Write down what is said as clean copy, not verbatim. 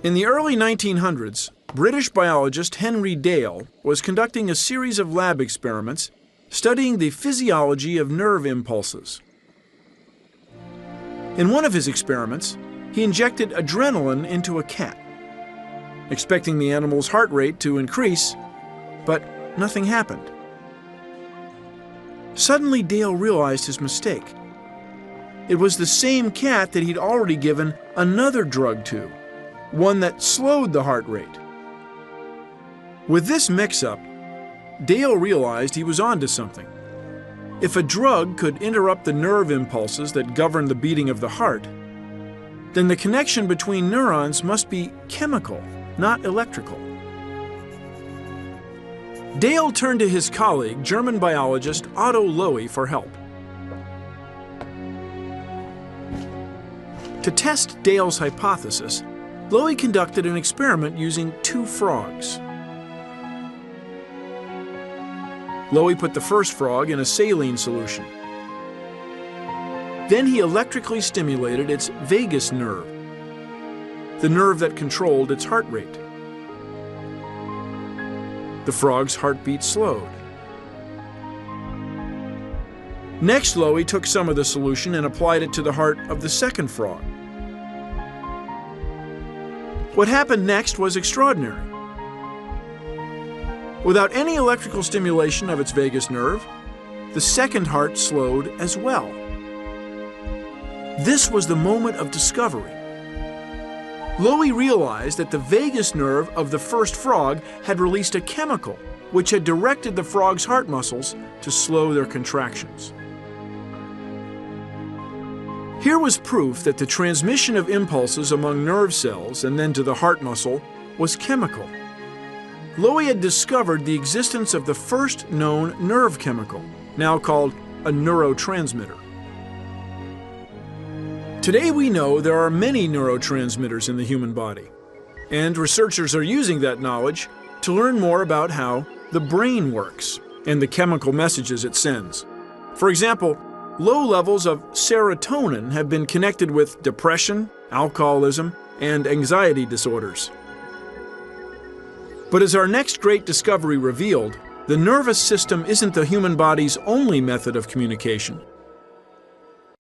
In the early 1900s, British biologist Henry Dale was conducting a series of lab experiments studying the physiology of nerve impulses. In one of his experiments, he injected adrenaline into a cat, expecting the animal's heart rate to increase, but nothing happened. Suddenly, Dale realized his mistake. It was the same cat that he'd already given another drug to, one that slowed the heart rate. With this mix-up, Dale realized he was onto something. If a drug could interrupt the nerve impulses that govern the beating of the heart, then the connection between neurons must be chemical, not electrical. Dale turned to his colleague, German biologist Otto Lowy, for help. To test Dale's hypothesis, Lowy conducted an experiment using two frogs. Lowy put the first frog in a saline solution. Then he electrically stimulated its vagus nerve, the nerve that controlled its heart rate. The frog's heartbeat slowed. Next, Lowy took some of the solution and applied it to the heart of the second frog. What happened next was extraordinary. Without any electrical stimulation of its vagus nerve, the second heart slowed as well. This was the moment of discovery. Lowy realized that the vagus nerve of the first frog had released a chemical which had directed the frog's heart muscles to slow their contractions. Here was proof that the transmission of impulses among nerve cells and then to the heart muscle was chemical. Lowy had discovered the existence of the first known nerve chemical, now called a neurotransmitter. Today we know there are many neurotransmitters in the human body, and researchers are using that knowledge to learn more about how the brain works and the chemical messages it sends. For example, low levels of serotonin have been connected with depression, alcoholism, and anxiety disorders. But as our next great discovery revealed, the nervous system isn't the human body's only method of communication.